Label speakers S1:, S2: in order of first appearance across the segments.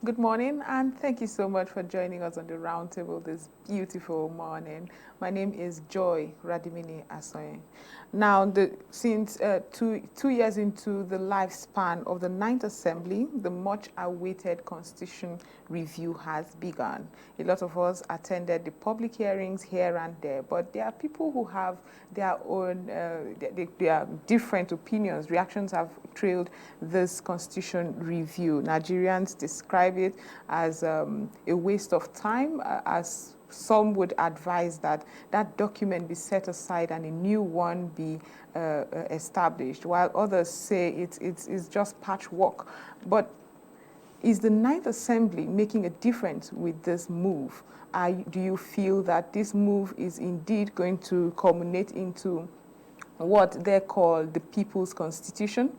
S1: Good morning, and thank you so much for joining us on the roundtable this beautiful morning. My name is Joy Radimini Asoye. Now, since two years into the lifespan of the Ninth Assembly, the much-awaited Constitution review has begun. A lot of us attended the public hearings here and there, but there are people who have their own, they are different opinions. Reactions have trailed this Constitution review. Nigerians describe it as a waste of time, as some would advise that that document be set aside and a new one be established, while others say it's just patchwork. But is the Ninth Assembly making a difference with this move? Do you feel that this move is indeed going to culminate into what they call the People's Constitution?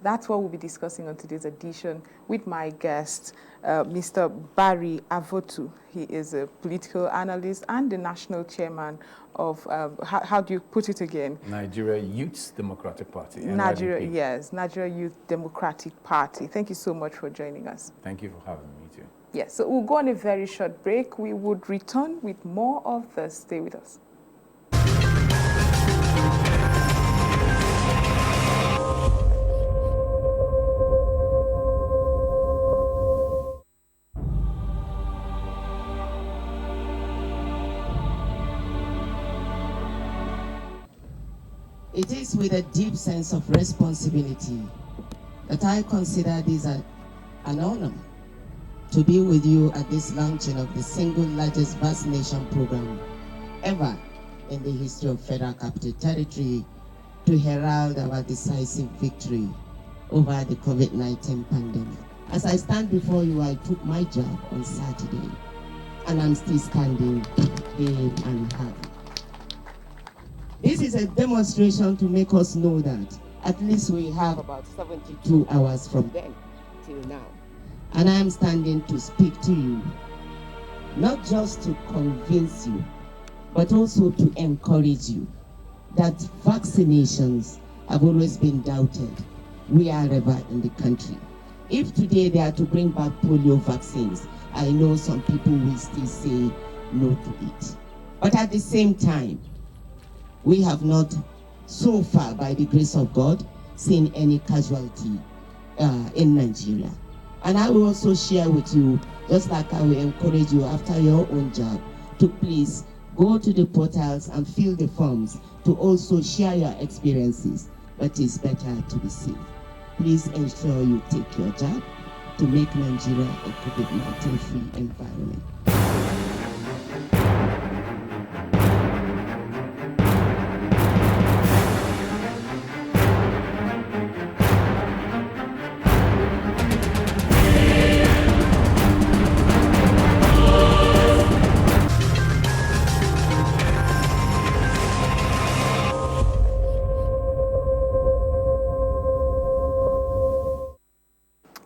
S1: That's what we'll be discussing on today's edition with my guest, Mr. Barry Avotu. He is a political analyst and the national chairman of, how do you put it again?
S2: Nigeria Youths Democratic Party, NYDP.
S1: Nigeria Youth Democratic Party. Thank you so much for joining us.
S2: Thank you for having me too.
S1: Yes, so we'll go on a very short break. We would return with more of this. Stay with us.
S3: It is with a deep sense of responsibility that I consider this an honor to be with you at this launching of the single largest vaccination program ever in the history of Federal Capital Territory to herald our decisive victory over the COVID-19 pandemic. As I stand before you, I took my job on Saturday, and I'm still standing day and half. This is a demonstration to make us know that at least we have about 72 hours from then till now. And I am standing to speak to you, not just to convince you, but also to encourage you that vaccinations have always been doubted wherever in the country. If today they are to bring back polio vaccines, I know some people will still say no to it. But at the same time, we have not, so far, by the grace of God, seen any casualty in Nigeria. And I will also share with you, just like I will encourage you after your own job, to please go to the portals and fill the forms to also share your experiences. But it's better to be safe. Please ensure you take your job to make Nigeria a COVID-19 free environment.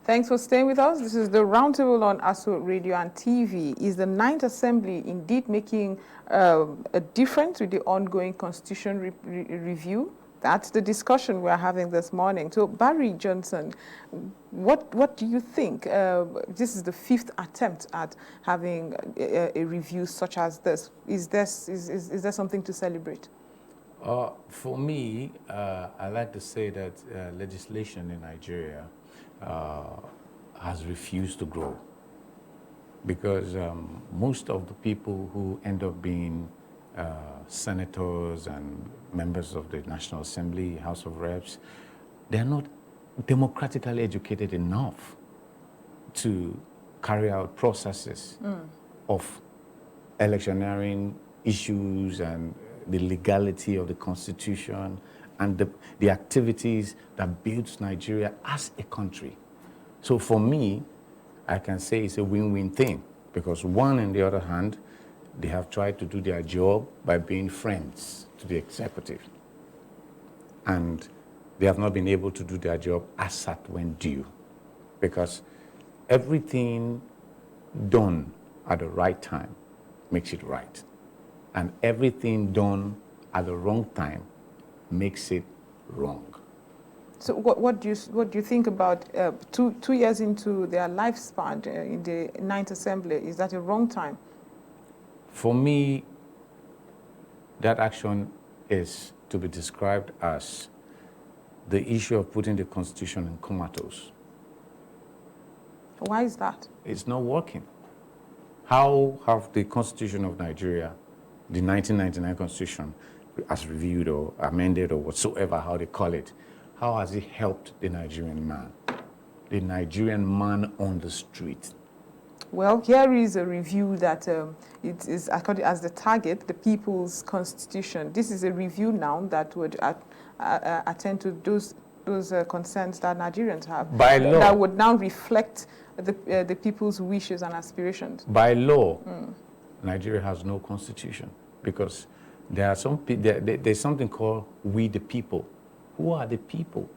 S1: Thanks for staying with us. This is the Roundtable on ASO Radio and TV. Is the Ninth Assembly indeed making a difference with the ongoing Constitution review? That's the discussion we're having this morning. So, Barry Johnson, what do you think? This is the fifth attempt at having a review such as this. Is there something to celebrate?
S2: For me, I like to say that legislation in Nigeria has refused to grow, because most of the people who end up being senators and members of the National Assembly, House of Reps, they're not democratically educated enough to carry out processes of electioneering issues and the legality of the Constitution and the activities that builds Nigeria as a country. So for me, I can say it's a win-win thing, because one, on the other hand, they have tried to do their job by being friends to the executive. And they have not been able to do their job as at when due, because everything done at the right time makes it right. And everything done at the wrong time makes it wrong.
S1: So what do you think about 2 years into their lifespan in the Ninth Assembly? Is that a wrong time?
S2: For me, that action is to be described as the issue of putting the Constitution in comatose.
S1: Why is that?
S2: It's not working. How have the Constitution of Nigeria, the 1999 Constitution, as reviewed or amended or whatsoever, how they call it, how has it helped the Nigerian man? The Nigerian man on the street.
S1: Well, here is a review that it is according as the target, the People's Constitution. This is a review now that would attend to those concerns that Nigerians have.
S2: By law.
S1: That would now reflect the people's wishes and aspirations.
S2: By law, Nigeria has no constitution because there are there's something called we the people. Who are the people?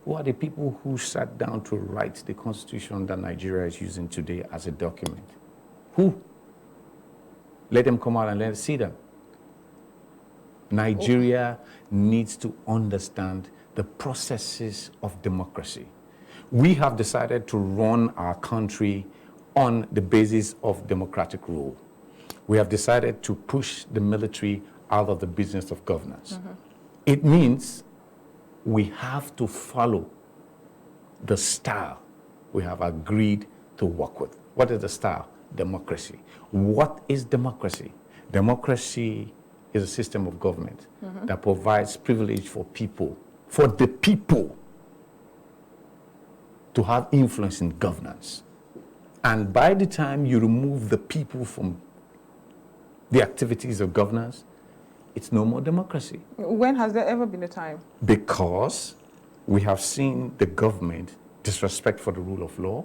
S2: Who are the people who sat down to write the constitution that Nigeria is using today as a document? Who? Let them come out and let us see them. Nigeria needs to understand the processes of democracy. We have decided to run our country on the basis of democratic rule. We have decided to push the military out of the business of governance. It means we have to follow the style we have agreed to work with. What is the style? Democracy. What is democracy? Democracy is a system of government that provides privilege for people, for the people, to have influence in governance. And by the time you remove the people from the activities of governance, it's no more democracy.
S1: When has there ever been a time?
S2: Because we have seen the government disrespect for the rule of law.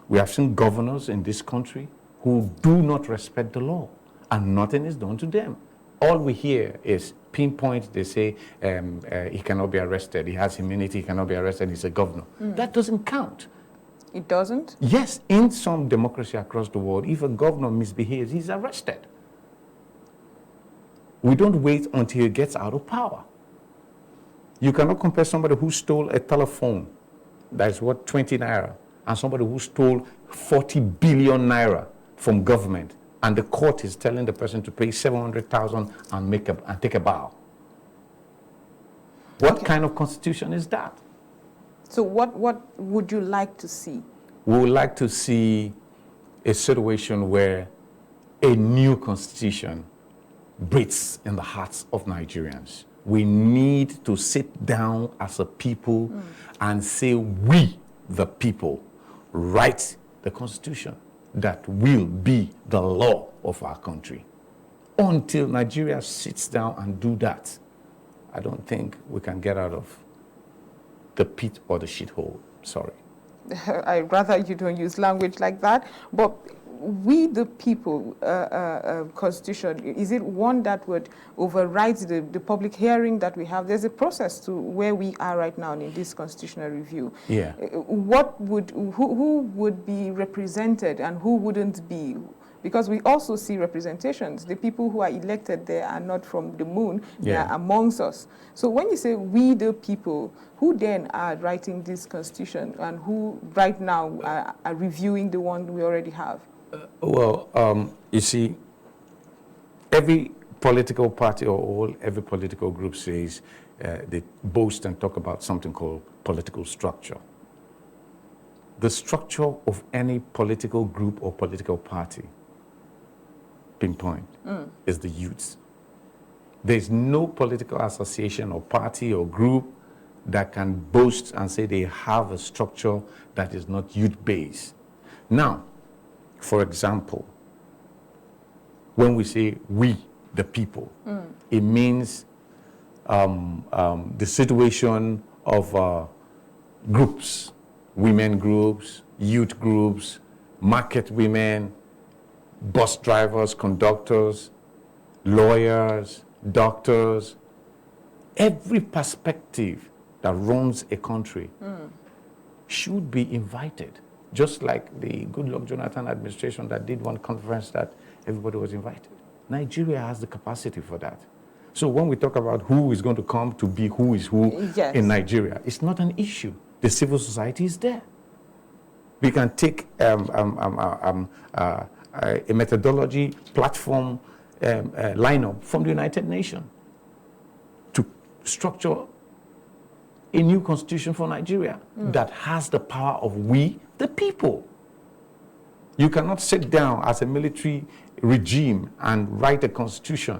S2: We have seen governors in this country who do not respect the law, and nothing is done to them. All we hear is pinpoint. They say he cannot be arrested. He has immunity. He cannot be arrested. He's a governor. That doesn't count.
S1: It doesn't?
S2: Yes, in some democracy across the world, if a governor misbehaves, he's arrested. We don't wait until he gets out of power. You cannot compare somebody who stole a telephone that is worth 20 naira and somebody who stole 40 billion naira from government, and the court is telling the person to pay 700,000 and take a bow. What kind of constitution is that?
S1: So what would you like to see?
S2: We would like to see a situation where a new constitution breathes in the hearts of Nigerians. We need to sit down as a people and say, we, the people, write the constitution that will be the law of our country. Until Nigeria sits down and do that, I don't think we can get out of the pit or the shithole. Sorry.
S1: I'd rather you don't use language like that. But we, the people, constitution, is it one that would override the public hearing that we have? There's a process to where we are right now in this constitutional review.
S2: Yeah.
S1: Who would be represented and who wouldn't be? Because we also see representations. The people who are elected there are not from the moon, they are amongst us. So when you say we the people, who then are writing this constitution and who right now are reviewing the one we already have?
S2: You see, every political party or every political group says they boast and talk about something called political structure. The structure of any political group or political party, pinpoint, is the youths. There's no political association or party or group that can boast and say they have a structure that is not youth-based. Now, for example, when we say we, the people, it means the situation of groups, women groups, youth groups, market women, bus drivers, conductors, lawyers, doctors. Every perspective that runs a country should be invited. Just like the Goodluck Jonathan administration that did one conference that everybody was invited. Nigeria has the capacity for that. So when we talk about who is going to come to be who is who
S1: Yes.
S2: in Nigeria, it's not an issue. The civil society is there. We can take a methodology platform lineup from the United Nations to structure a new constitution for Nigeria that has the power of we, the people. You cannot sit down as a military regime and write a constitution,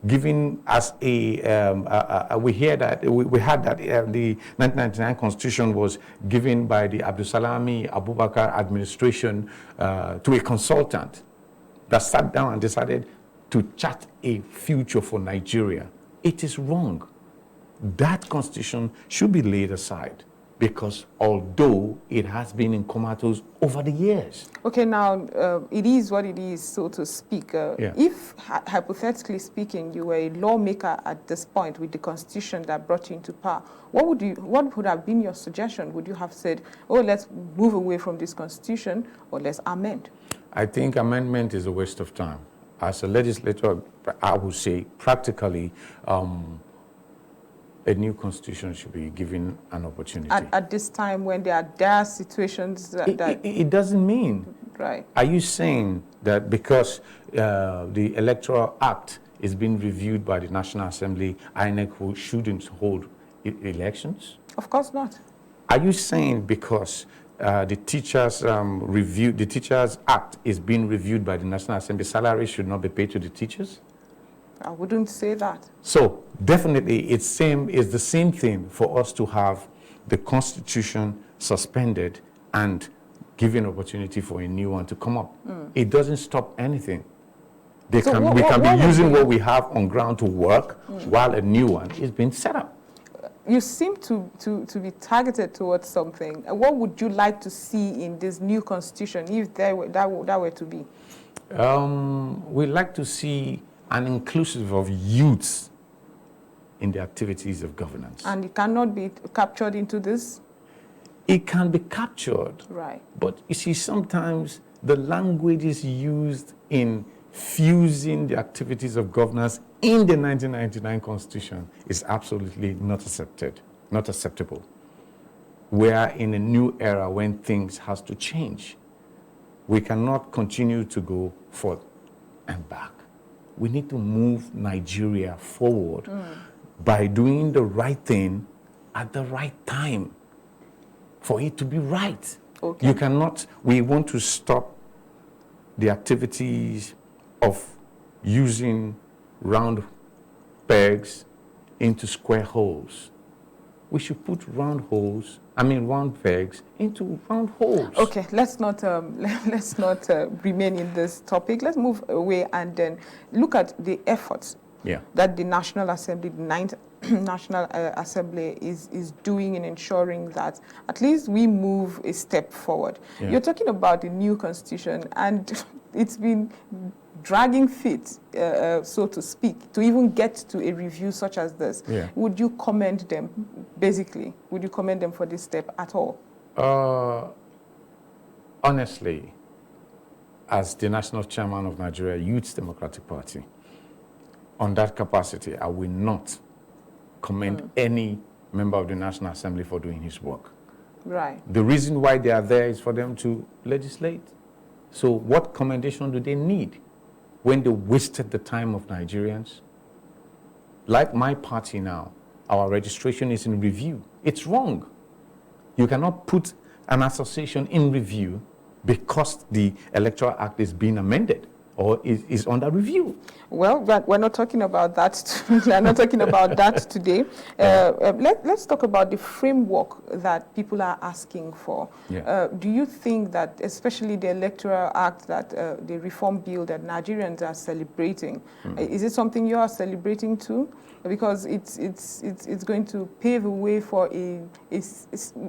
S2: giving us we had that the 1999 constitution was given by the Abdulsalami Abubakar administration to a consultant that sat down and decided to chart a future for Nigeria. It is wrong. That constitution should be laid aside, because although it has been in comatose over the years.
S1: Okay, now it is what it is, so to speak.
S2: Yeah.
S1: If, hypothetically speaking, you were a lawmaker at this point with the constitution that brought you into power, what would have been your suggestion? Would you have said, oh, let's move away from this constitution, or let's amend?
S2: I think amendment is a waste of time. As a legislator, I would say practically, a new constitution should be given an opportunity.
S1: At this time when there are situations that...
S2: It doesn't mean.
S1: Right.
S2: Are you saying that because the Electoral Act is being reviewed by the National Assembly, INEC shouldn't hold elections?
S1: Of course not.
S2: Are you saying because the Teachers Act is being reviewed by the National Assembly, salaries should not be paid to the teachers?
S1: I wouldn't say that.
S2: So definitely it's the same thing for us to have the Constitution suspended and given opportunity for a new one to come up. It doesn't stop anything. We can be using what we have on ground to work while a new one is being set up.
S1: You seem to be targeted towards something. What would you like to see in this new constitution if that were to be?
S2: We'd like to see an inclusive of youths in the activities of governance.
S1: And it cannot be captured into this?
S2: It can be captured.
S1: Right.
S2: But you see, sometimes the language is used in fusing the activities of governance in the 1999 Constitution is absolutely not acceptable. We are in a new era when things has to change. We cannot continue to go forward and back. We need to move Nigeria forward by doing the right thing at the right time for it to be right.
S1: Okay.
S2: We want to stop the activities of using round pegs into square holes. We should put round pegs into round holes.
S1: Okay, let's not remain in this topic. Let's move away and then look at the efforts that the National Assembly, the 9th National Assembly is doing in ensuring that at least we move a step forward. Yeah. You're talking about the new constitution, and it's been dragging feet, so to speak, to even get to a review such as this. Yeah. Would you commend them, basically? Would you commend them for this step at all?
S2: Honestly, as the national chairman of Nigeria Youths Democratic Party, on that capacity, I will not commend any member of the National Assembly for doing his work.
S1: Right.
S2: The reason why they are there is for them to legislate. So what commendation do they need when they wasted the time of Nigerians? Like my party now, our registration is in review. It's wrong. You cannot put an association in review because the Electoral Act is being amended or is under review.
S1: Well, we're not talking about that. We're not talking about that today. Let's talk about the framework that people are asking for. Yeah. Do you think that, especially the Electoral Act, that the reform bill that Nigerians are celebrating, is it something you are celebrating too? Because it's going to pave a way for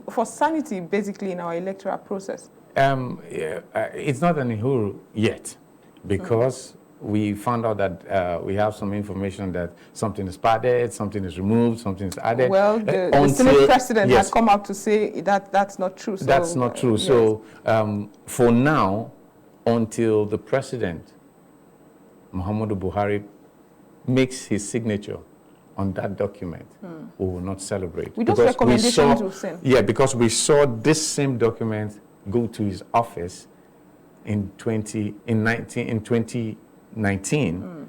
S1: for sanity, basically, in our electoral process.
S2: It's not an uhuru yet, because we found out that we have some information that something is padded, something is removed, something is added.
S1: Well, the Senate President has come out to say that that's not true. So,
S2: that's not true. Yes. So for now, until the President, Muhammadu Buhari, makes his signature on that document, we will not celebrate.
S1: With those recommendations we've seen.
S2: Yeah, because we saw this same document go to his office in 2019,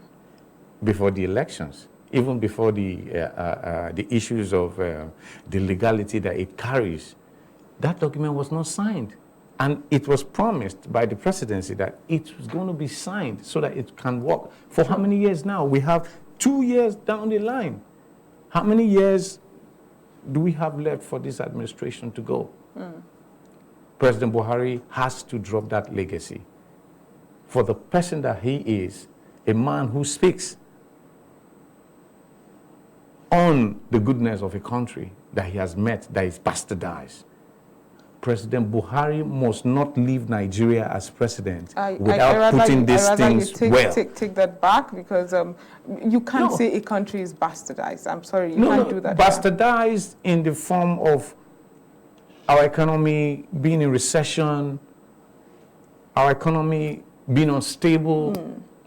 S2: before the elections, even before the issues of the legality that it carries. That document was not signed. And it was promised by the presidency that it was going to be signed so that it can work. For how many years now? We have 2 years down the line. How many years do we have left for this administration to go? President Buhari has to drop that legacy. For the person that he is, a man who speaks on the goodness of a country that he has met, that is bastardized. President Buhari must not leave Nigeria as president without putting these things well.
S1: Take that back, because you can't say a country is bastardized. I'm sorry, you can't do that.
S2: Bastardized in the form of our economy being in recession, our economy being unstable,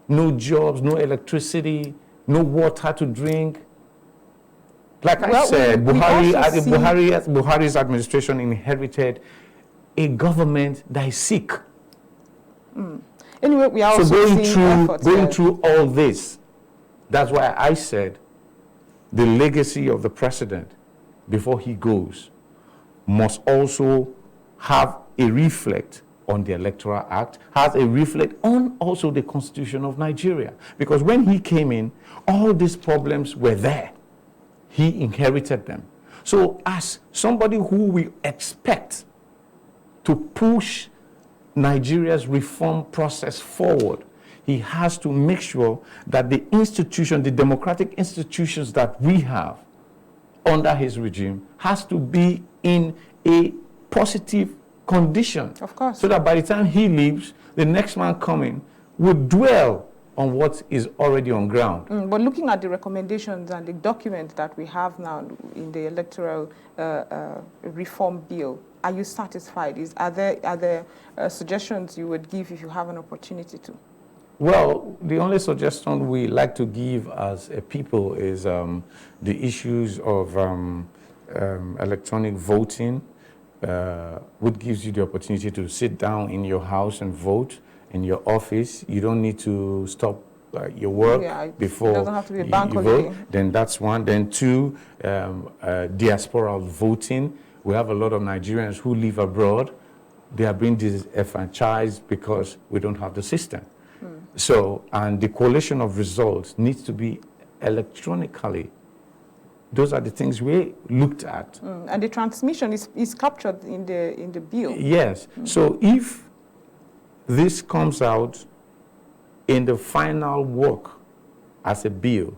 S2: no jobs, no electricity, no water to drink. Like I said, Buhari's administration inherited a government that is sick.
S1: Anyway, we are also
S2: going through all this. That's why I said the legacy of the president before he goes must also have a reflect on the Electoral Act, has a reflect on also the Constitution of Nigeria. Because when he came in, all these problems were there. He inherited them. So as somebody who we expect to push Nigeria's reform process forward, he has to make sure that the institution, the democratic institutions that we have under his regime has to be in a positive condition.
S1: Of course.
S2: So that by the time he leaves, the next man coming would dwell on what is already on ground.
S1: But looking at the recommendations and the document that we have now in the electoral reform bill, are you satisfied? Are there suggestions you would give if you have an opportunity to?
S2: Well, the only suggestion we like to give as a people is the issues of electronic voting, which gives you the opportunity to sit down in your house and vote. In your office, you don't need to stop your work before
S1: doesn't have to be a bank
S2: you vote. Then that's one. Then two, diasporal voting. We have a lot of Nigerians who live abroad. They are being disenfranchised because we don't have the system. So, and the collation of results needs to be electronically. Those are the things we looked at.
S1: And the transmission is captured in the bill.
S2: Yes. So if this comes out in the final work as a bill,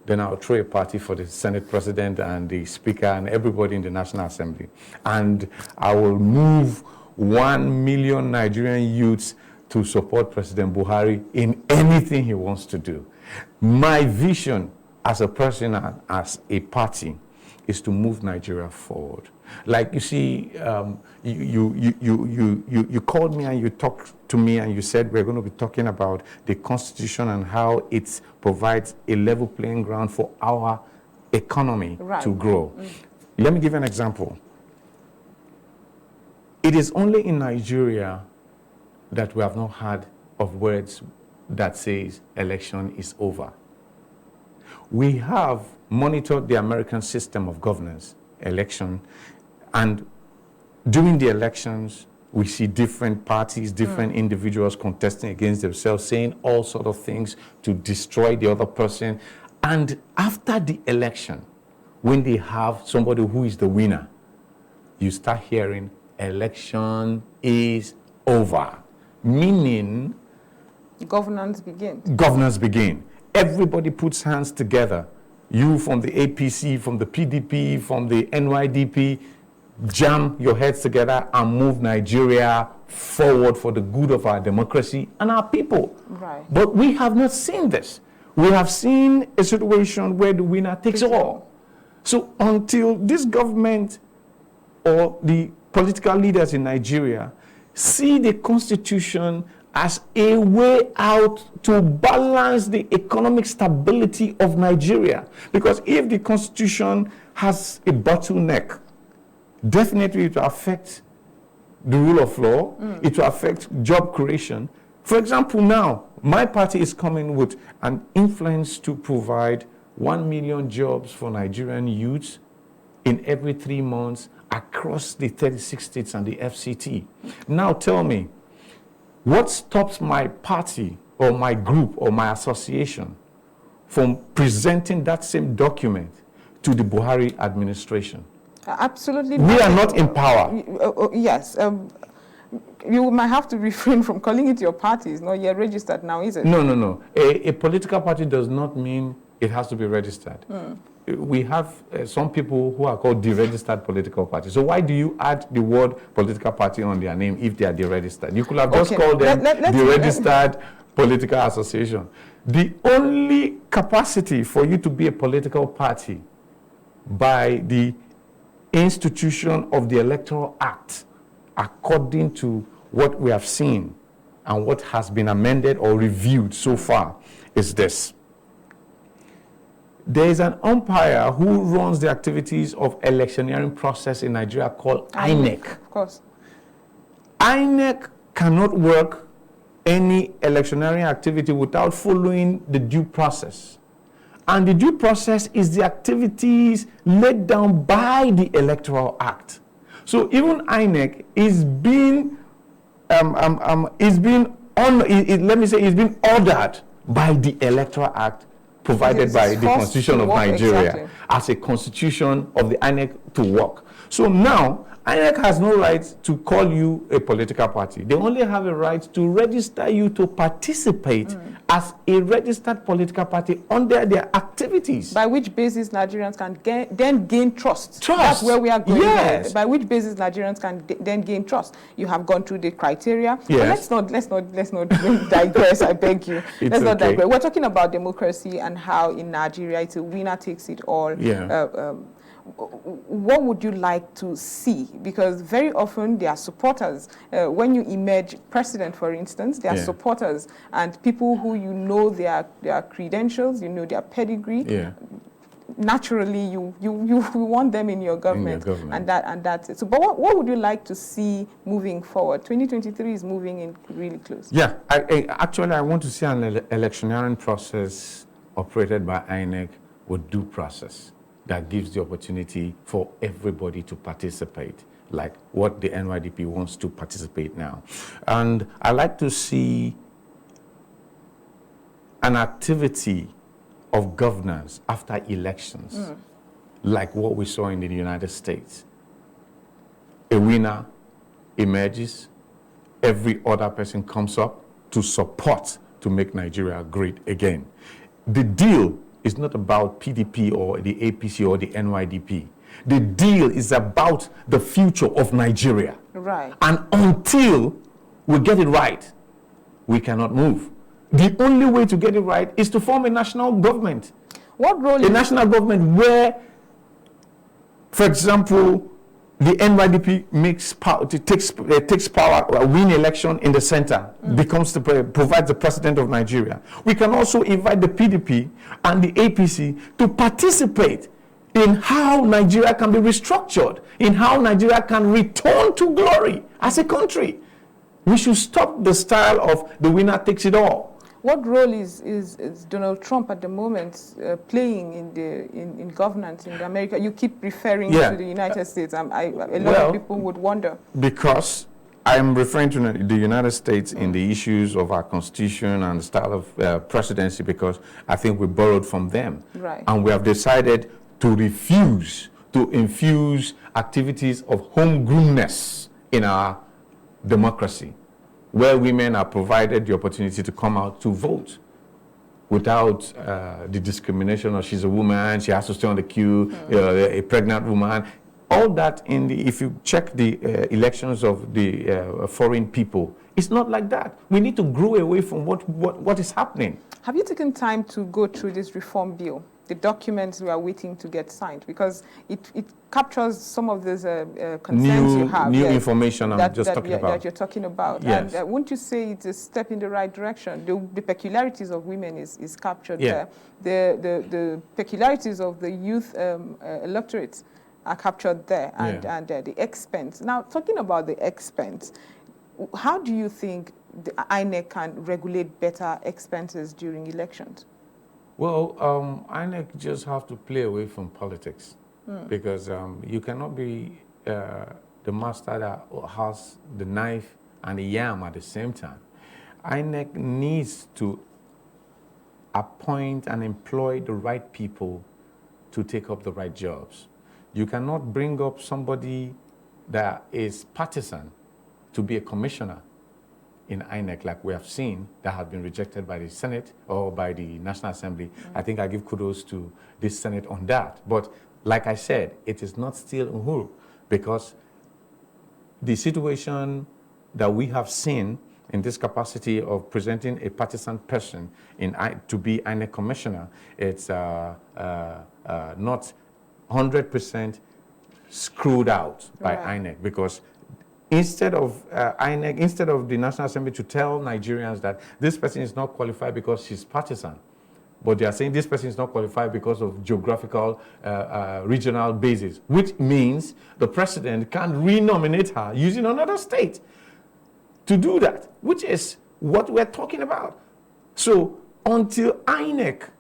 S2: then I'll throw a party for the Senate President and the Speaker and everybody in the National Assembly. And I will move 1 million Nigerian youths to support President Buhari in anything he wants to do. My vision as a person and as a party is to move Nigeria forward. Like you see, you called me and you talked to me and you said we're going to be talking about the Constitution and how it provides a level playing ground for our economy to grow. Let me give you an example. It is only in Nigeria that we have not heard of words that says election is over. We have monitored the American system of governance, election, and during the elections, we see different parties, different individuals contesting against themselves, saying all sorts of things to destroy the other person. And after the election, when they have somebody who is the winner, you start hearing election is over, meaning
S1: governance begins.
S2: Governance begin. Everybody puts hands together. You from the APC, from the PDP, from the NYDP, jam your heads together and move Nigeria forward for the good of our democracy and our people.
S1: Right.
S2: But we have not seen this. We have seen a situation where the winner takes all. So until this government or the political leaders in Nigeria see the Constitution as a way out to balance the economic stability of Nigeria. Because if the constitution has a bottleneck, definitely it will affect the rule of law, it will affect job creation. For example, now, my party is coming with an influence to provide 1 million jobs for Nigerian youths in every 3 months across the 36 states and the FCT. Now tell me, what stops my party or my group or my association from presenting that same document to the Buhari administration?
S1: Absolutely.
S2: We are not in power.
S1: Yes. You might have to refrain from calling it your party. It's not yet registered now, is it?
S2: No. A political party does not mean it has to be registered. We have some people who are called deregistered political parties. So why do you add the word political party on their name if they are deregistered? You could have just called them deregistered political association. The only capacity for you to be a political party by the institution of the Electoral Act, according to what we have seen and what has been amended or reviewed so far, is this. There is an umpire who runs the activities of electioneering process in Nigeria called INEC.
S1: Of course.
S2: INEC cannot work any electioneering activity without following the due process. And the due process is the activities laid down by the Electoral Act. So even INEC is being, is being ordered by the Electoral Act provided by the Constitution of Nigeria as a constitution of the INEC to work. So now, INEC has no right to call you a political party. They only have a right to register you to participate as a registered political party under their activities.
S1: By which basis Nigerians can then gain trust. That's where we are going.
S2: Yes.
S1: By which basis Nigerians can then gain trust. You have gone through the criteria.
S2: Yes.
S1: Let's not digress. I beg you. Let's not digress. We're talking about democracy and how in Nigeria it's a winner takes it all.
S2: Yeah.
S1: What would you like to see? Because very often they are supporters. When you emerge president, for instance, they are supporters and people who you know their credentials, you know their pedigree.
S2: Yeah.
S1: Naturally, you want them in your government, and that's it. So, but what would you like to see moving forward? 2023 is moving in really close.
S2: Yeah, actually, I want to see an electioneering process operated by INEC with due process that gives the opportunity for everybody to participate, like what the NYDP wants to participate now. And I like to see an activity of governance after elections, like what we saw in the United States. A winner emerges, every other person comes up to support to make Nigeria great again. The deal is not about PDP or the APC or the NYDP. The deal is about the future of Nigeria.
S1: Right.
S2: And until we get it right, we cannot move. The only way to get it right is to form a national government.
S1: What role?
S2: A national government where, for example, the NYDP takes power, win election in the center, provides the president of Nigeria. We can also invite the PDP and the APC to participate in how Nigeria can be restructured, in how Nigeria can return to glory as a country. We should stop the style of the winner takes it all.
S1: What role is Donald Trump at the moment playing in governance in America? You keep referring to the United States. A lot of people would wonder.
S2: Because I'm referring to the United States in the issues of our constitution and the style of presidency, because I think we borrowed from them.
S1: Right.
S2: And we have decided to refuse to infuse activities of homegrownness in our democracy, where women are provided the opportunity to come out to vote without the discrimination of she's a woman, she has to stay on the queue, a pregnant woman. All that if you check the elections of the foreign people, it's not like that. We need to grow away from what is happening.
S1: Have you taken time to go through this reform bill, the documents we are waiting to get signed? Because it captures some of these concerns you have.
S2: New information I'm just talking about.
S1: That you're talking about.
S2: Yes.
S1: And wouldn't you say it's a step in the right direction? The peculiarities of women is captured
S2: Yeah.
S1: there. The peculiarities of the youth electorate are captured there, and the expense. Now, talking about the expense, how do you think the INEC can regulate better expenses during elections?
S2: Well, INEC just have to play away from politics because you cannot be the master that has the knife and the yam at the same time. INEC needs to appoint and employ the right people to take up the right jobs. You cannot bring up somebody that is partisan to be a commissioner in INEC, like we have seen, that have been rejected by the Senate or by the National Assembly. I think I give kudos to this Senate on that. But like I said, it is not still Uhuru, because the situation that we have seen in this capacity of presenting a partisan person to be INEC commissioner, it's not 100% screwed out by INEC, because instead of instead of the National Assembly to tell Nigerians that this person is not qualified because she's partisan, but they are saying this person is not qualified because of geographical, regional basis, which means the president can renominate her using another state to do that, which is what we're talking about. So until INEC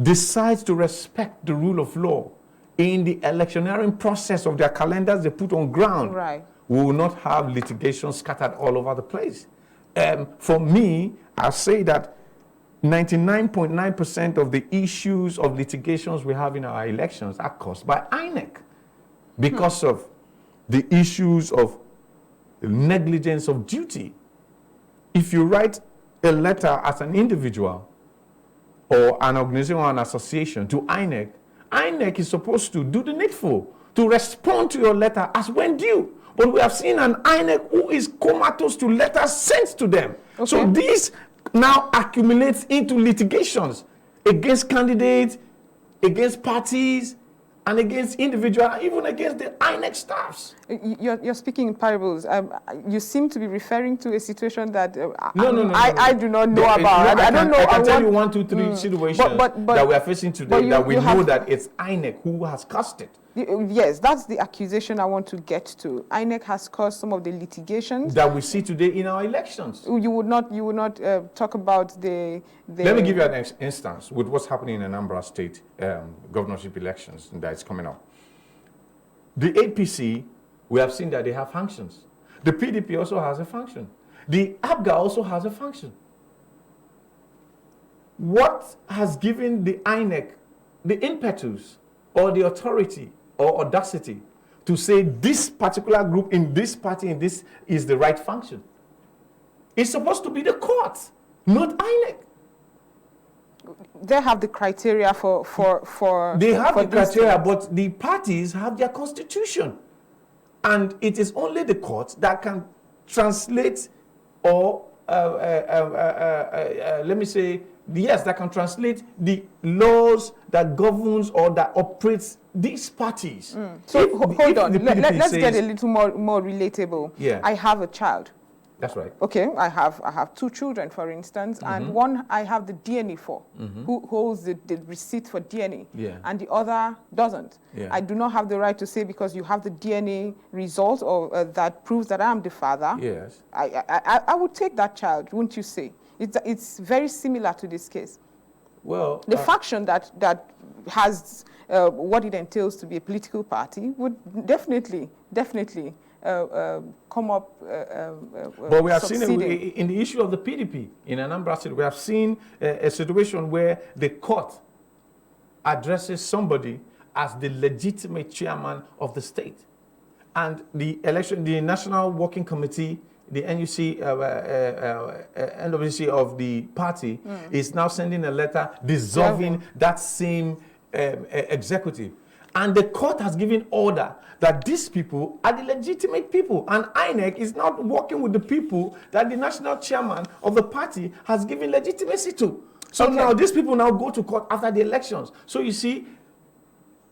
S2: decides to respect the rule of law in the electioneering process of their calendars they put on ground, we will not have litigation scattered all over the place. For me, I say that 99.9% of the issues of litigations we have in our elections are caused by INEC because of the issues of negligence of duty. If you write a letter as an individual or an organization or an association to INEC, INEC is supposed to do the needful to respond to your letter as when due. But we have seen an INEC who is comatose to letters sent to them. Okay. So this now accumulates into litigations against candidates, against parties, and against individuals, even against the INEC staffs.
S1: You're speaking in parables. You seem to be referring to a situation that
S2: no.
S1: I do not know about. I don't know.
S2: I can tell you 1, 2, 3 situations that we are facing today that we know that it's INEC who has caused it.
S1: Yes, that's the accusation I want to get to. INEC has caused some of the litigations
S2: that we see today in our elections.
S1: You would not talk about the.
S2: Let me give you an instance with what's happening in Anambra State governorship elections that is coming up. The APC, we have seen that they have functions. The PDP also has a function. The APGA also has a function. What has given the INEC the impetus or the authority or audacity to say this particular group in this party in this is the right function? It's supposed to be the court, not INEC.
S1: They have the criteria for
S2: they have
S1: for
S2: the criteria, but the parties have their constitution. And it is only the court that can translate or, let me say, yes, that can translate the laws that governs or that operates these parties.
S1: So hold on, let's get a little more relatable.
S2: Yeah.
S1: I have a child.
S2: That's right.
S1: Okay, I have 2 children, for instance, and one I have the DNA for, who holds the receipt for DNA, and the other doesn't. I do not have the right to say because you have the DNA result or that proves that I am the father.
S2: Yes.
S1: I would take that child, wouldn't you say? It's very similar to this case.
S2: Well,
S1: the faction that has what it entails to be a political party would definitely come up.
S2: But we have seen it in the issue of the PDP in Anambra State. We have seen a situation where the court addresses somebody as the legitimate chairman of the state, and the National Working Committee, the NUC, NWC of the party, is now sending a letter dissolving that same executive. And the court has given order that these people are the legitimate people. And INEC is not working with the people that the national chairman of the party has given legitimacy to. So
S1: Okay.
S2: now these people now go to court after the elections. So you see,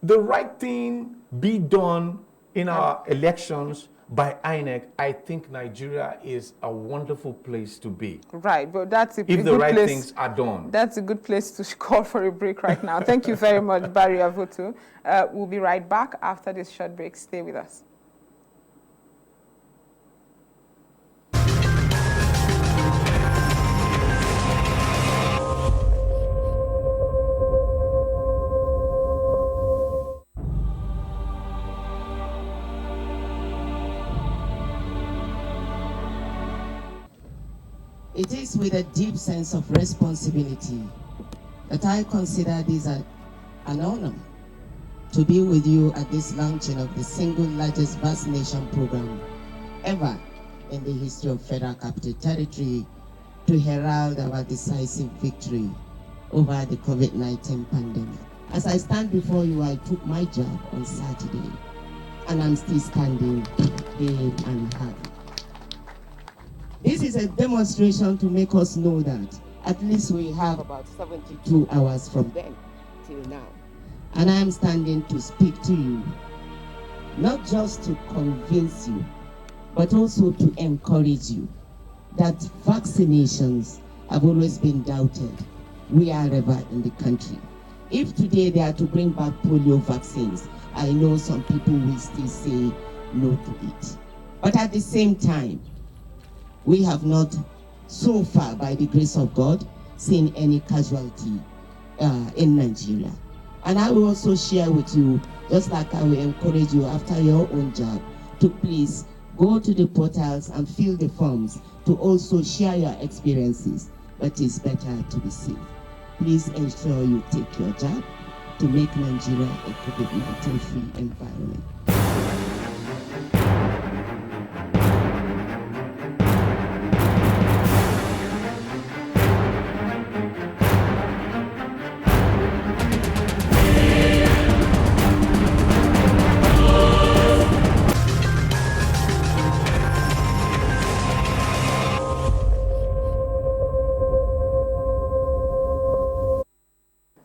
S2: the right thing be done in our elections by INEC. I think Nigeria is a wonderful place to be.
S1: Right, but that's a
S2: If the
S1: good
S2: right
S1: place.
S2: things are done.
S1: That's a good place to call for a break right now. Thank you very much, Barry Avotu. We'll be right back after this short break. Stay with us.
S3: It is with a deep sense of responsibility that I consider this an honor to be with you at this launching of the single largest vaccination program ever in the history of Federal Capital Territory to herald our decisive victory over the COVID-19 pandemic. As I stand before you, I took my job on Saturday, and I'm still standing day and hard. This is a demonstration to make us know that at least we have about 72 hours from then till now. And I am standing to speak to you, not just to convince you, but also to encourage you that vaccinations have always been doubted wherever in the country. If today they are to bring back polio vaccines, I know some people will still say no to it. But at the same time, we have not, so far, by the grace of God, seen any casualty in Nigeria. And I will also share with you, just like I will encourage you after your own job, to please go to the portals and fill the forms to also share your experiences. But it's better to be safe. Please ensure you take your job to make Nigeria a COVID-19 free environment.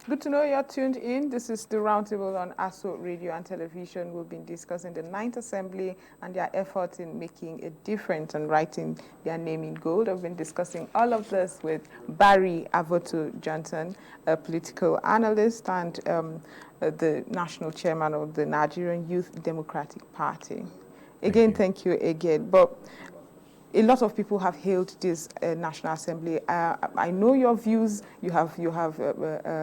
S1: Good to know you're tuned in. This is the Roundtable on ASO Radio and Television. We've been discussing the 9th Assembly and their efforts in making a difference and writing their name in gold. I've been discussing all of this with Barry Avotu Johnson, a political analyst and the national chairman of the Nigerian Youth Democratic Party. Again, thank you again. But a lot of people have hailed this National Assembly. I know your views. You have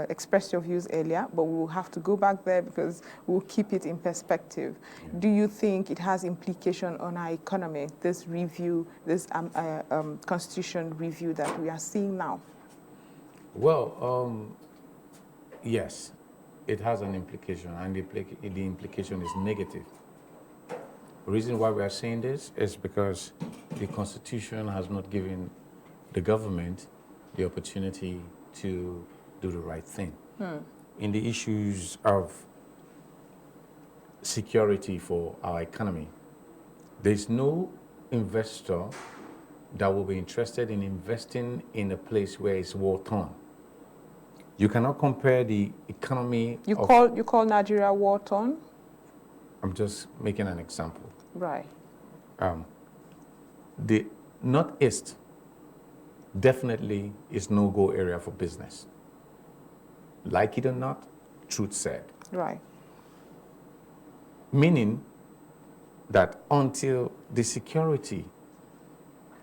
S1: expressed your views earlier, but we will have to go back there because we'll keep it in perspective. Yeah. Do you think it has implication on our economy, this review, this constitution review that we are seeing now?
S2: Well, yes, it has an implication, and the implication is negative. The reason why we are saying this is because the Constitution has not given the government the opportunity to do the right thing. In the issues of security for our economy, there's no investor that will be interested in investing in a place where it's war-torn. You cannot compare the economy.
S1: You call Nigeria war-torn?
S2: I'm just making an example.
S1: Right.
S2: The Northeast definitely is no-go area for business. Like it or not, truth said.
S1: Right.
S2: Meaning that until the security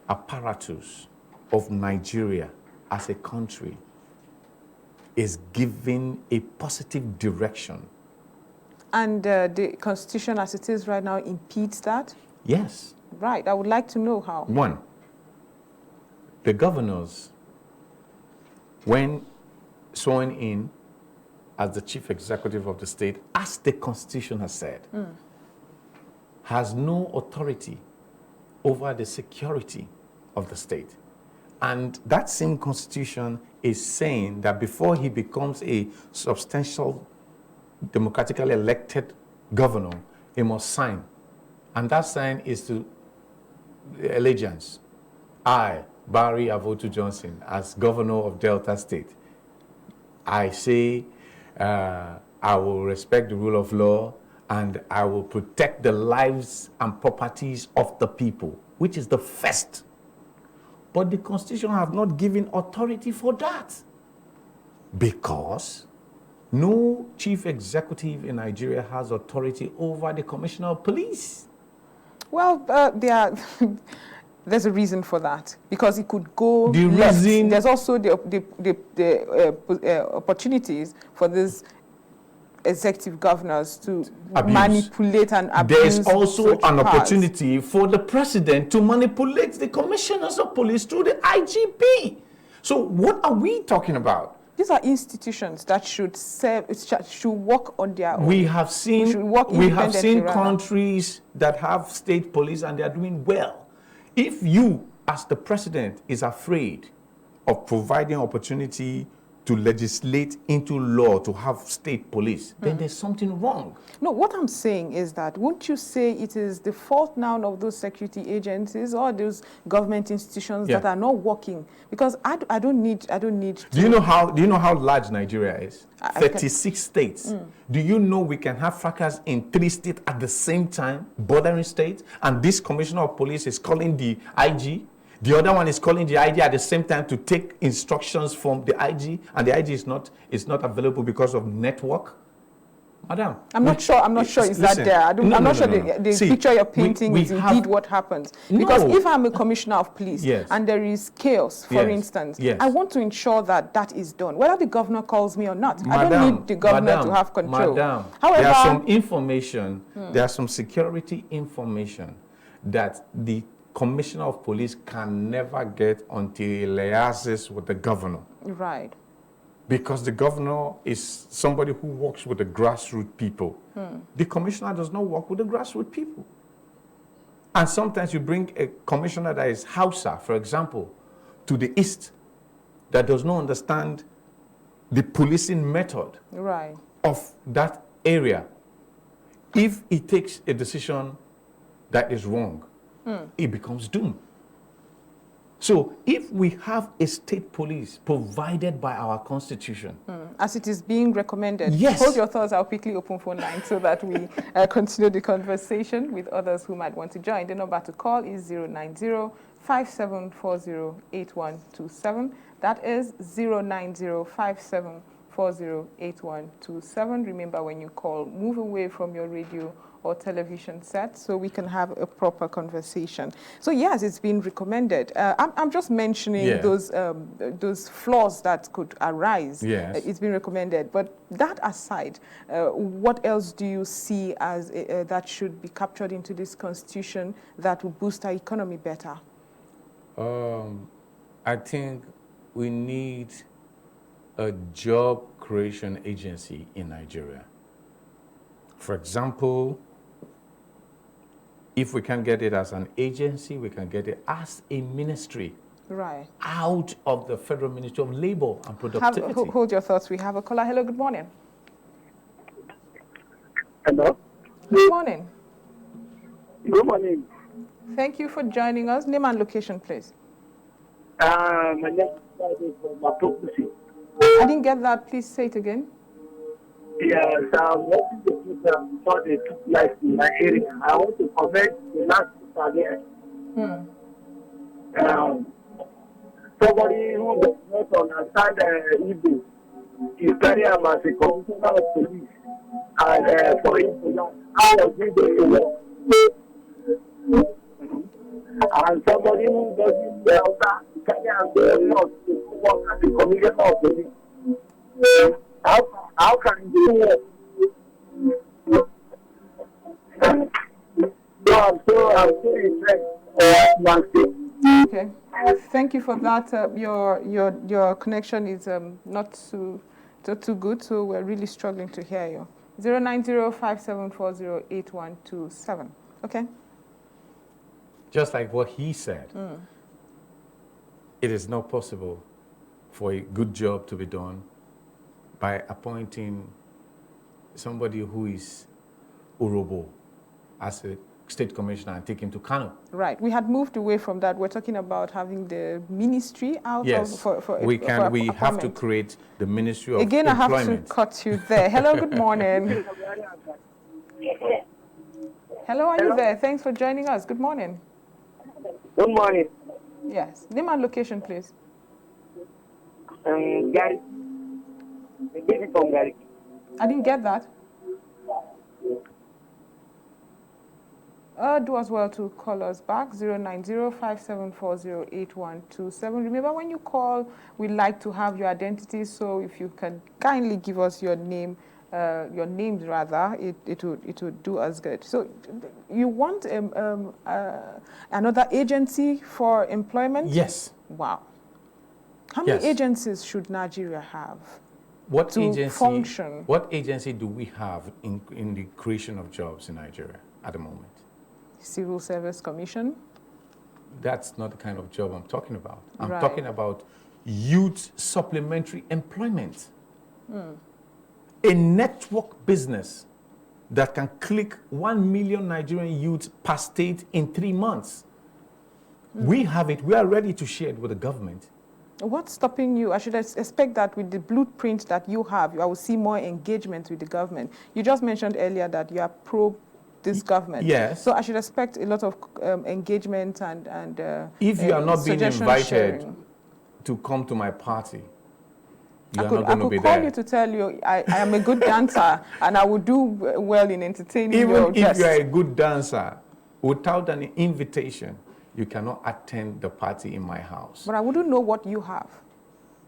S2: apparatus of Nigeria as a country is given a positive direction.
S1: And the Constitution as it is right now impedes that?
S2: Yes.
S1: Right. I would like to know how.
S2: One, the governors, when sworn in as the chief executive of the state, as the Constitution has said, has no authority over the security of the state. And that same Constitution is saying that before he becomes a substantial democratically elected governor, he must sign. And that sign is to allegiance. I, Barry Avotu Johnson, as governor of Delta State, I say I will respect the rule of law and I will protect the lives and properties of the people, which is the first. But the Constitution have not given authority for that, because no chief executive in Nigeria has authority over the Commissioner of Police.
S1: Well, there's a reason for that, because it could go
S2: The
S1: left.
S2: reason-
S1: There's also the opportunities for these executive governors to
S2: Abuse.
S1: manipulate and abuse.
S2: There is also
S1: such
S2: an
S1: powers.
S2: opportunity for the president to manipulate the commissioners of police through the IGP. So what are we talking about?
S1: These are institutions that should serve, should work on their own.
S2: We have seen
S1: should work independently, rather.
S2: countries that have state police and they are doing well. If you, as the president, is afraid of providing opportunity to legislate into law to have state police, then there's something wrong.
S1: No, what I'm saying is that, won't you say it is the fault now of those security agencies or those government institutions that are not working? Because I don't need to.
S2: Do you know how large Nigeria is? 36 states. Do you know we can have fracas in 3 states at the same time, bordering states, and this commissioner of police is calling the IG? The other one is calling the IG at the same time to take instructions from the IG, and the IG is not available because of network. Madam,
S1: I'm not sure is that there. I'm not sure the
S2: See,
S1: picture you're painting is indeed what happens. Because if I'm a commissioner of police and there is chaos, for instance, I want to ensure that that is done, whether the governor calls me or not. I don't need the governor to have control. However,
S2: there are some information, there are some security information that the commissioner of police can never get until he liaises with the governor.
S1: Right.
S2: Because the governor is somebody who works with the grassroots people. The commissioner does not work with the grassroots people. And sometimes you bring a commissioner that is Hausa, for example, to the east, that does not understand the policing method of that area. If he takes a decision that is wrong, it becomes doom. So if we have a state police provided by our constitution,
S1: as it is being recommended,
S2: yes.
S1: Hold your thoughts. I'll quickly open phone line so that we continue the conversation with others who might want to join. The number to call is 090-5740-8127. That is 090-5740-8127. Remember, when you call, move away from your radio or television set so we can have a proper conversation. So yes, it's been recommended. I'm just mentioning those flaws that could arise.
S2: Yes.
S1: It's been recommended. But that aside, what else do you see as that should be captured into this constitution that will boost our economy better?
S2: I think we need a job creation agency in Nigeria. For example, if we can get it as an agency, we can get it as a ministry.
S1: Right.
S2: Out of the Federal Ministry of Labor and Productivity.
S1: Hold your thoughts. We have a caller. Hello, good morning.
S4: Hello.
S1: Good morning.
S4: Good morning.
S1: Thank you for joining us. Name and location, please.
S4: My name is Friday from Avotu.
S1: I didn't get that. Please say it again.
S4: Yes, I'm watching the program before they took place in my area. I want to comment the last speaker there. Somebody who does not understand Igbo is carrying him as a commissioner of police. And for him to know how was he going to work. And somebody who doesn't well that carry him not to work as a commissioner of police. How can you do it? I'm so impressed.
S1: Okay. Thank you for that. Your connection is not too good, so we're really struggling to hear you. 090-5740-8127. Okay.
S2: Just like what he said, it is not possible for a good job to be done by appointing somebody who is Urobo as a state commissioner and take him to Kano.
S1: Right. We had moved away from that. We're talking about having the ministry out
S2: Yes,
S1: of for
S2: we have to
S1: appointment.
S2: create the Ministry of
S1: Again,
S2: Employment.
S1: I have to cut you there. Hello, good morning. Hello, are you there? Thanks for joining us. Good morning.
S4: Good morning.
S1: Yes. Name and location, please.
S4: Gary. From Gary.
S1: I didn't get that. Do as well to call us back, 090-5740-8127. Remember, when you call, we like to have your identity, so if you can kindly give us your name, your names rather, it would do us good. So you want another agency for employment?
S2: Yes.
S1: Wow. How many agencies should Nigeria have?
S2: What agency
S1: function?
S2: What agency do we have in the creation of jobs in Nigeria at the moment?
S1: Civil Service Commission?
S2: That's not the kind of job I'm talking about. I'm
S1: Right.
S2: talking about youth supplementary employment. A network business that can click 1 million Nigerian youths per state in 3 months. We have it. We are ready to share it with the government.
S1: What's stopping you? I should expect that with the blueprint that you have, I will see more engagement with the government. You just mentioned earlier that you are pro this government.
S2: Yes.
S1: So I should expect a lot of engagement and
S2: if you are not being invited
S1: sharing.
S2: to come to my party,
S1: I could call you to tell you I am a good dancer and I would do well in entertaining
S2: Even
S1: your
S2: if
S1: guests.
S2: you are a good dancer, without an invitation, you cannot attend the party in my house.
S1: But I wouldn't know what you have.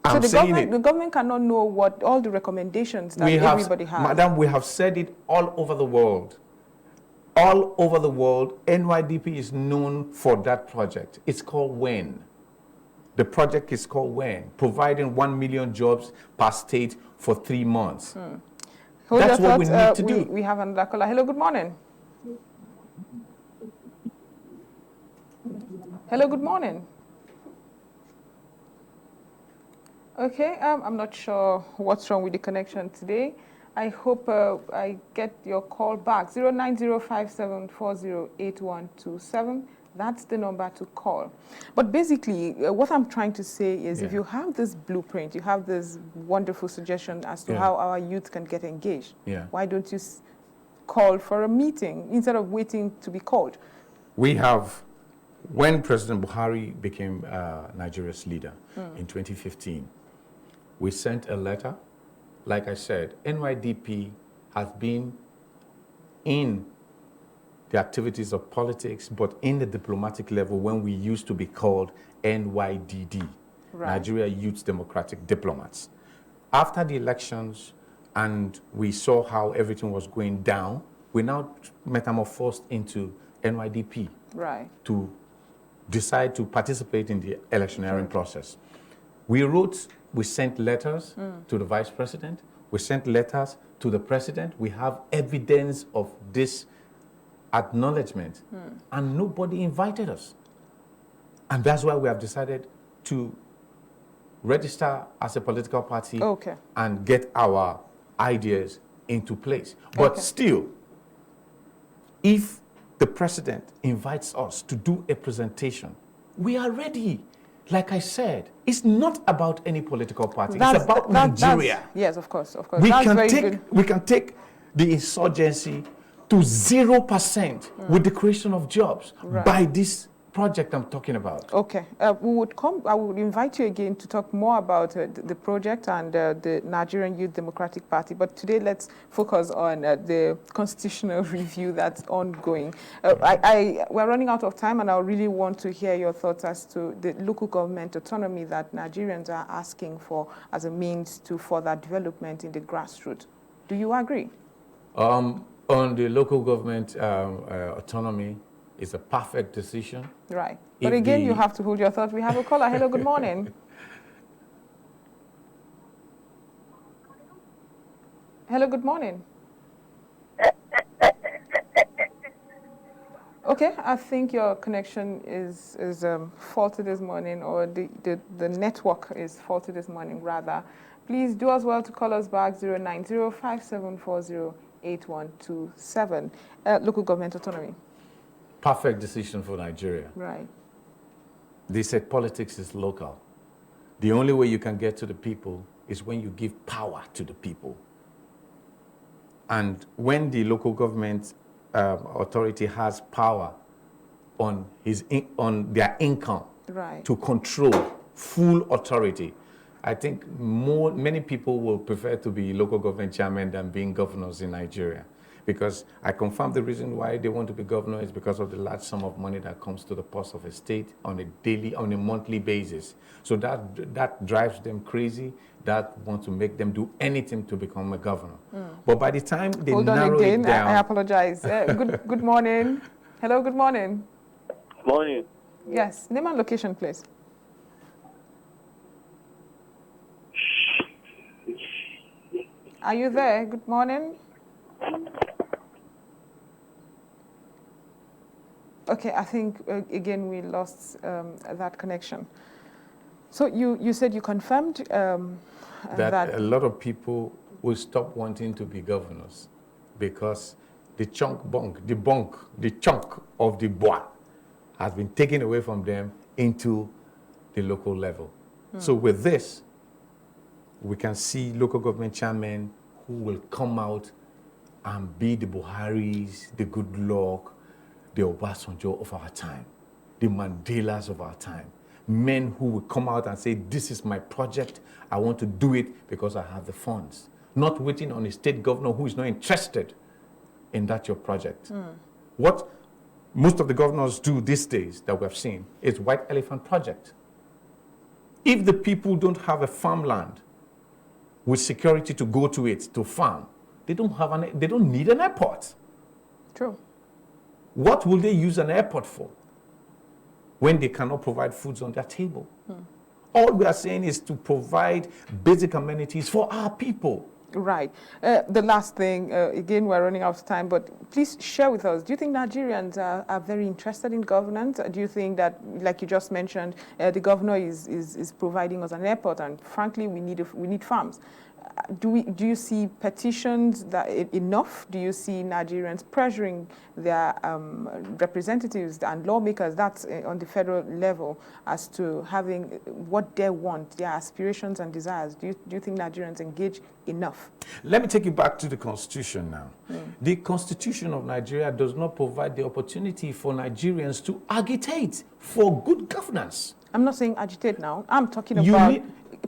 S2: I'm
S1: So
S2: saying
S1: the government cannot know what all the recommendations that everybody has.
S2: Madam, we have said it all over the world. All over the world, NYDP is known for that project. It's called WEN. The project is called WEN, providing 1 million jobs per state for 3 months.
S1: Hold
S2: That's
S1: your
S2: what we
S1: thoughts.
S2: need to do.
S1: We have another caller. Hello, good morning. Hello, good morning. Okay, I'm not sure what's wrong with the connection today. I hope I get your call back. 090-5740-8127. That's the number to call. But basically, what I'm trying to say is if you have this blueprint, you have this wonderful suggestion as to how our youth can get engaged, why don't you call for a meeting instead of waiting to be called?
S2: We have, when President Buhari became Nigeria's leader in 2015, we sent a letter. Like I said, NYDP has been in the activities of politics, but in the diplomatic level when we used to be called NYDD, Nigeria Youths Democratic Diplomats. After the elections and we saw how everything was going down, we now metamorphosed into NYDP to decide to participate in the electioneering process. We sent letters to the vice president. We sent letters to the president. We have evidence of this acknowledgement, and nobody invited us. And that's why we have decided to register as a political party and get our ideas into place. But still, if the president invites us to do a presentation, we are ready. Like I said, it's not about any political party. It's about Nigeria.
S1: Yes, of course.
S2: We can take the insurgency to 0% with the creation of jobs by this project I'm talking about.
S1: Okay. I would invite you again to talk more about the project and the Nigerian Youth Democratic Party. But today, let's focus on the constitutional review that's ongoing. We're running out of time, and I really want to hear your thoughts as to the local government autonomy that Nigerians are asking for as a means to further development in the grassroots. Do you agree?
S2: On the local government autonomy, it's a perfect decision.
S1: Right. But again, you have to hold your thought. We have a caller. Hello, good morning. Hello, good morning. Okay, I think your connection is faulty this morning, or the network is faulty this morning, rather. Please do as well to call us back, 090-5740-8127. Local government autonomy.
S2: perfect decision for Nigeria.
S1: Right.
S2: They said politics is local. The only way you can get to the people is when you give power to the people. And when the local government authority has power on their income,
S1: Right.
S2: to control, full authority, I think many people will prefer to be local government chairmen than being governors in Nigeria. Because I confirm the reason why they want to be governor is because of the large sum of money that comes to the purse of a state on a monthly basis. So that drives them crazy. That wants to make them do anything to become a governor. But by the time they narrow it down,
S1: I apologize. Good morning. Hello. Good morning.
S4: Morning.
S1: Yes. Name and location, please. Are you there? Good morning. Okay, I think, again, we lost that connection. So you said you confirmed
S2: that a lot of people will stop wanting to be governors because the chunk of the bois has been taken away from them into the local level. So with this, we can see local government chairmen who will come out and be the Buharis, the Goodluck, the Obasanjo of our time, the Mandelas of our time. Men who will come out and say, this is my project, I want to do it because I have the funds. Not waiting on a state governor who is not interested in that your project. What most of the governors do these days that we have seen is white elephant project. If the people don't have a farmland with security to go to it, to farm, they don't need an airport.
S1: True.
S2: What will they use an airport for when they cannot provide foods on their table? All we are saying is to provide basic amenities for our people.
S1: Right. The last thing, again, we're running out of time, but please share with us, do you think Nigerians are very interested in governance? Do you think that, like you just mentioned, the governor is providing us an airport, and frankly, we need farms? Do you see petitions that enough? Do you see Nigerians pressuring their representatives and lawmakers, that's on the federal level, as to having what they want, their aspirations and desires? Do you think Nigerians engage enough?
S2: Let me take you back to the Constitution now. The Constitution of Nigeria does not provide the opportunity for Nigerians to agitate for good governance.
S1: I'm not saying agitate now. I'm talking about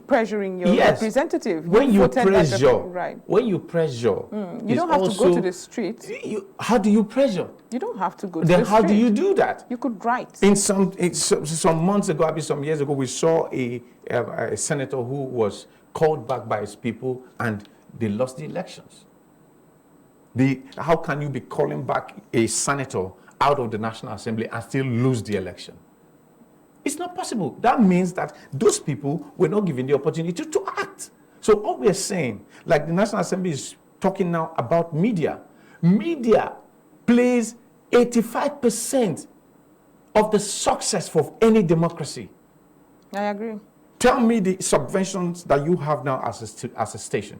S1: pressuring your representative.
S2: When you pressure,
S1: right.
S2: When you pressure,
S1: you don't have to go to the street.
S2: How do you pressure?
S1: You don't have to go to the street.
S2: Then how do you do that?
S1: You could write.
S2: Some months ago, maybe some years ago, we saw a senator who was called back by his people and they lost the elections. How can you be calling back a senator out of the National Assembly and still lose the election? It's not possible. That means that those people were not given the opportunity to act. So all we're saying, like the National Assembly is talking now about media. Media plays 85% of the success of any democracy.
S1: I agree.
S2: Tell me the subventions that you have now as a station.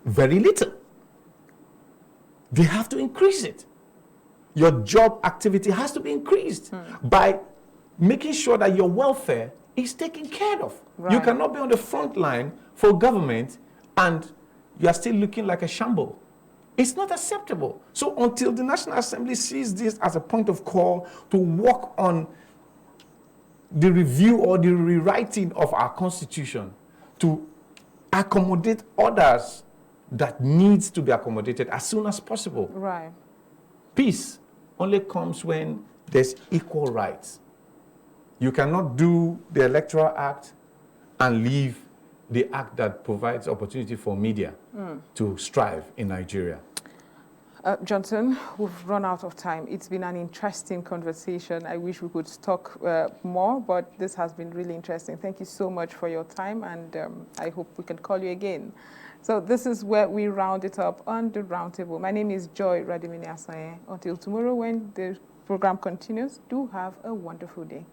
S2: Very little. They have to increase it. Your job activity has to be increased by making sure that your welfare is taken care of. Right. You cannot be on the front line for government and you are still looking like a shamble. It's not acceptable. So until the National Assembly sees this as a point of call to work on the review or the rewriting of our Constitution to accommodate others that needs to be accommodated as soon as possible.
S1: Right.
S2: Peace only comes when there's equal rights. You cannot do the Electoral Act and leave the act that provides opportunity for media to strive in Nigeria.
S1: Johnson, we've run out of time. It's been an interesting conversation. I wish we could talk more, but this has been really interesting. Thank you so much for your time, and I hope we can call you again. So this is where we round it up on the roundtable. My name is Joy Radimini Asaye. Until tomorrow when the program continues, do have a wonderful day.